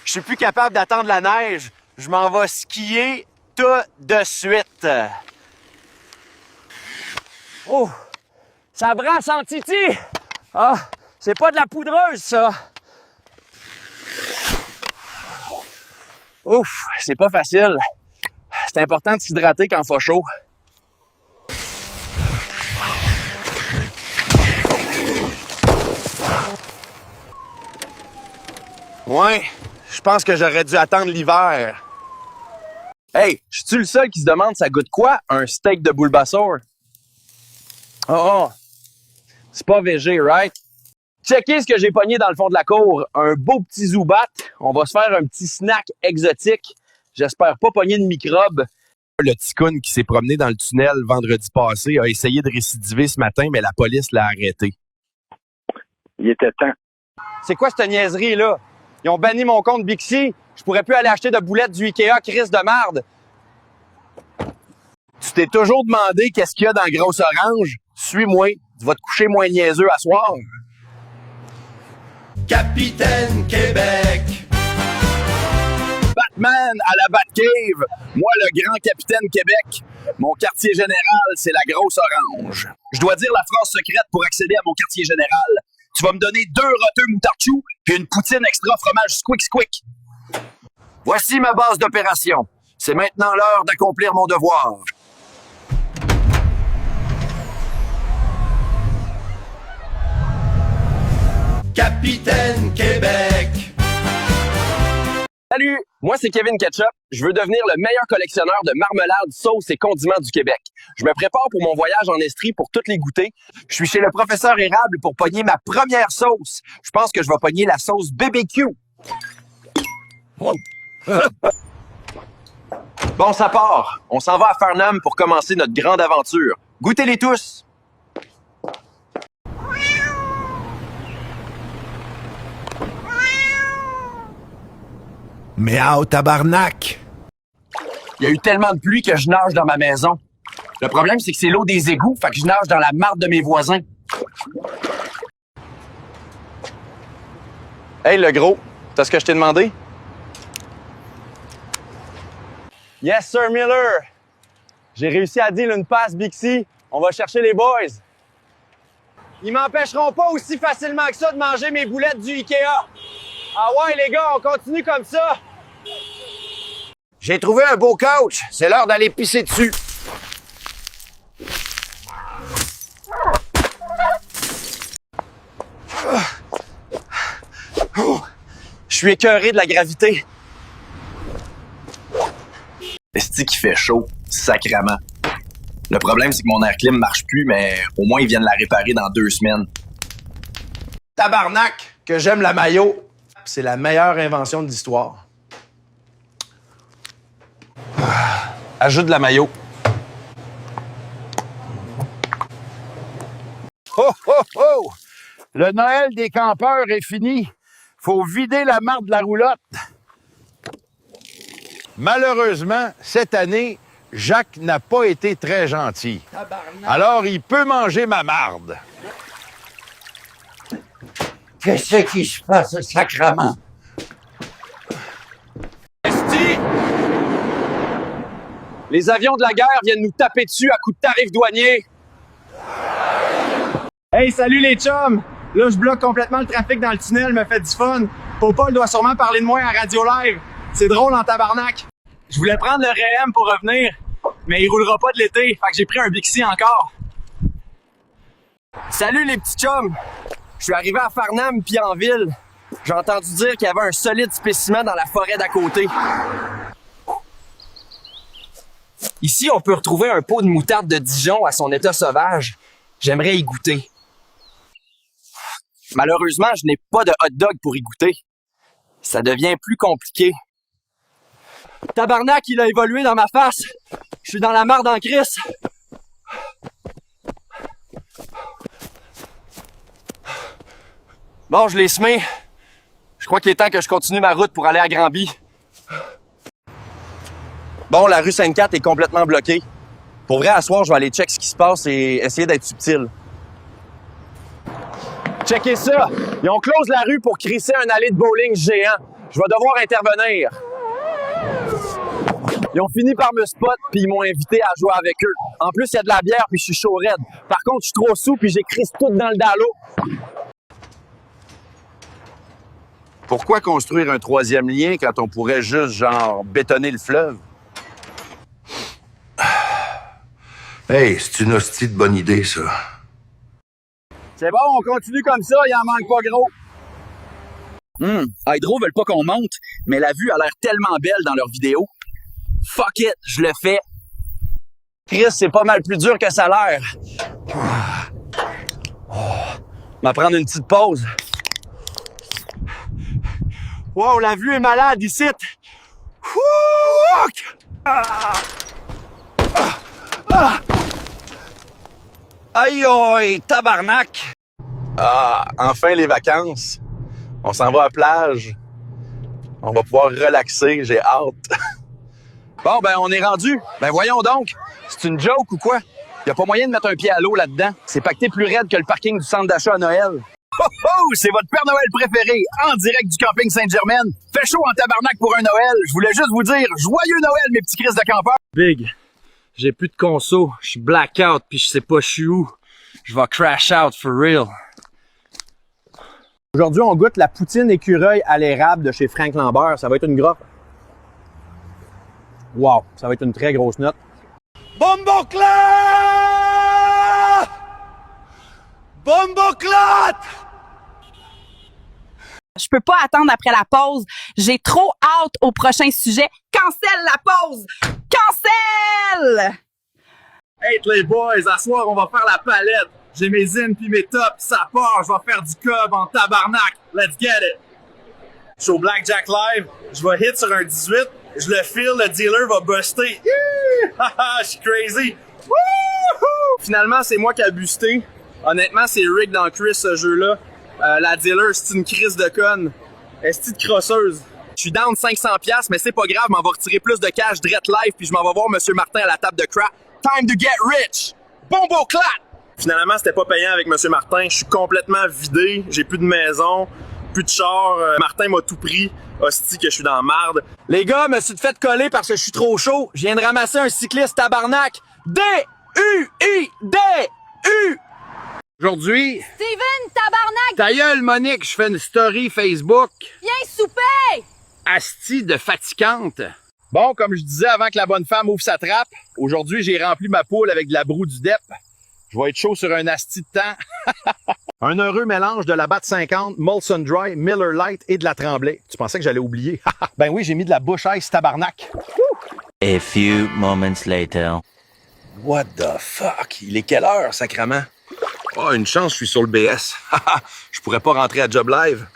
Je suis plus capable d'attendre la neige. Je m'en vais skier tout de suite. Oh! Ça brasse en titi! Ah! C'est pas de la poudreuse, ça! Ouf! C'est pas facile. C'est important de s'hydrater quand il fait chaud. Ouais, je pense que j'aurais dû attendre l'hiver. Hey, je suis-tu le seul qui se demande ça goûte quoi, un steak de Bulbasaur? Oh! C'est pas végé, right? Checkez ce que j'ai pogné dans le fond de la cour. Un beau petit Zubat. On va se faire un petit snack exotique. J'espère pas pogner de microbes. Le ticoun qui s'est promené dans le tunnel vendredi passé a essayé de récidiver ce matin, mais la police l'a arrêté. Il était temps. C'est quoi cette niaiserie-là? Ils ont banni mon compte Bixi. Je pourrais plus aller acheter de boulettes du Ikea, crise de marde. Tu t'es toujours demandé qu'est-ce qu'il y a dans Grosse Orange? Suis-moi, tu vas te coucher moins niaiseux à soir. Capitaine Québec. Batman à la Batcave. Moi, le grand capitaine Québec. Mon quartier général, c'est la Grosse Orange. Je dois dire la phrase secrète pour accéder à mon quartier général. Tu vas me donner 2 roteux moutarde-chou puis une poutine extra fromage squick squick. Voici ma base d'opération. C'est maintenant l'heure d'accomplir mon devoir. Capitaine Québec. Salut, moi c'est Kevin Ketchup. Je veux devenir le meilleur collectionneur de marmelades, sauces et condiments du Québec. Je me prépare pour mon voyage en Estrie pour toutes les goûter. Je suis chez le professeur Érable pour pogner ma première sauce. Je pense que je vais pogner la sauce BBQ. Bon, ça part. On s'en va à Farnham pour commencer notre grande aventure. Goûtez-les tous. Miaou tabarnak. Il y a eu tellement de pluie que je nage dans ma maison. Le problème, c'est que c'est l'eau des égouts, fait que je nage dans la marde de mes voisins. Hey, le gros, t'as ce que je t'ai demandé? Yes, Sir Miller. J'ai réussi à deal une passe Bixi. On va chercher les boys. Ils m'empêcheront pas aussi facilement que ça de manger mes boulettes du Ikea. Ah ouais, les gars, on continue comme ça. J'ai trouvé un beau couch. C'est l'heure d'aller pisser dessus. Je suis écœuré de la gravité. Est-ce qu'il fait chaud, sacrément. Le problème, c'est que mon air clim marche plus, mais au moins, ils viennent la réparer dans 2 semaines. Tabarnak, que j'aime la maillot. C'est la meilleure invention de l'histoire. Ajoute de la maillot. Ho, ho, ho! Le Noël des campeurs est fini. Faut vider la marde de la roulotte. Malheureusement, cette année, Jacques n'a pas été très gentil. Alors, il peut manger ma marde. Qu'est-ce qui se passe, sacrement? Esti! Les avions de la guerre viennent nous taper dessus à coups de tarifs douaniers. Hey, salut les chums! Là, je bloque complètement le trafic dans le tunnel, me fait du fun. Popol doit sûrement parler de moi à Radio Live. C'est drôle en tabarnak. Je voulais prendre le REM pour revenir, mais il roulera pas de l'été, fait que j'ai pris un Bixi encore. Salut les petits chums! Je suis arrivé à Farnham puis en ville. J'ai entendu dire qu'il y avait un solide spécimen dans la forêt d'à côté. Ici, on peut retrouver un pot de moutarde de Dijon à son état sauvage. J'aimerais y goûter. Malheureusement, je n'ai pas de hot dog pour y goûter. Ça devient plus compliqué. Tabarnak, il a évolué dans ma face. Je suis dans la marde en crisse. Bon, je l'ai semé. Je crois qu'il est temps que je continue ma route pour aller à Granby. Bon, la rue Sainte-Cat est complètement bloquée. Pour vrai, à soir, je vais aller check ce qui se passe et essayer d'être subtil. Checkez ça! Ils ont close la rue pour crisser un allée de bowling géant. Je vais devoir intervenir. Ils ont fini par me spot puis ils m'ont invité à jouer avec eux. En plus, il y a de la bière puis je suis chaud raide. Par contre, je suis trop sous puis j'ai crisse tout dans le dallo. Pourquoi construire un troisième lien quand on pourrait juste, genre, bétonner le fleuve? Hey, c'est une hostie de bonne idée, ça. C'est bon, on continue comme ça, il en manque pas gros. Hydro veulent pas qu'on monte, mais la vue a l'air tellement belle dans leurs vidéos. Fuck it, je le fais. Chris, c'est pas mal plus dur que ça a l'air. On va prendre une petite pause. Wow, la vue est malade ici. Aïe, aïe, tabarnak. Ah, enfin les vacances. On s'en va à la plage. On va pouvoir relaxer, j'ai hâte. Bon, ben, on est rendu. Ben, voyons donc. C'est une joke ou quoi? Y a pas moyen de mettre un pied à l'eau là-dedans. C'est pacté plus raide que le parking du centre d'achat à Noël. Oh, c'est votre Père Noël préféré, en direct du camping Sainte-Germaine. Fait chaud en tabarnak pour un Noël. Je voulais juste vous dire, joyeux Noël, mes petits Chris de campeurs. Big, j'ai plus de conso. Je suis blackout puis je sais pas je suis où. Je vais crash out for real. Aujourd'hui, on goûte la poutine écureuil à l'érable de chez Frank Lambert. Ça va être une grosse. Wow, ça va être une très grosse note. Bomboclat! Bomboclat! Je peux pas attendre après la pause. J'ai trop hâte au prochain sujet. Cancelle la pause! Cancelle! Hey les boys, à soir on va faire la palette. J'ai mes zines puis mes tops, ça part, je vais faire du cob en tabarnak. Let's get it! Je suis au Blackjack Live, je vais hit sur un 18, je le file, le dealer va buster. Haha, je suis crazy! Wouhou! Finalement, c'est moi qui a busté. Honnêtement, c'est Rick dans Chris ce jeu-là. La dealer, c'est une crise de conne. Est-ce de crosseuse? Je suis down 500$, mais c'est pas grave, m'en va retirer plus de cash direct live, puis je m'en vais voir Monsieur Martin à la table de crap. Time to get rich! Bomboclat! Finalement, c'était pas payant avec Monsieur Martin. Je suis complètement vidé, j'ai plus de maison, plus de char. Martin m'a tout pris. Hostie que je suis dans la marde. Les gars, me suis fait coller parce que je suis trop chaud. Je viens de ramasser un cycliste tabarnak. D-U-I-D-U! Aujourd'hui, Steven, tabarnak, ta gueule, Monique, je fais une story Facebook. viens souper! Asti de fatigante. Bon, comme je disais avant que la bonne femme ouvre sa trappe, aujourd'hui, j'ai rempli ma poule avec de la broue du DEP. Je vais être chaud sur un asti de temps. Un heureux mélange de la Bat 50, Molson Dry, Miller Lite et de la Tremblay. Tu pensais que j'allais oublier? Ben oui, j'ai mis de la Bush Ice tabarnak. A few moments later. What the fuck? Il est quelle heure, sacrement? Oh, une chance, je suis sur le BS. Je pourrais pas rentrer à Job Live.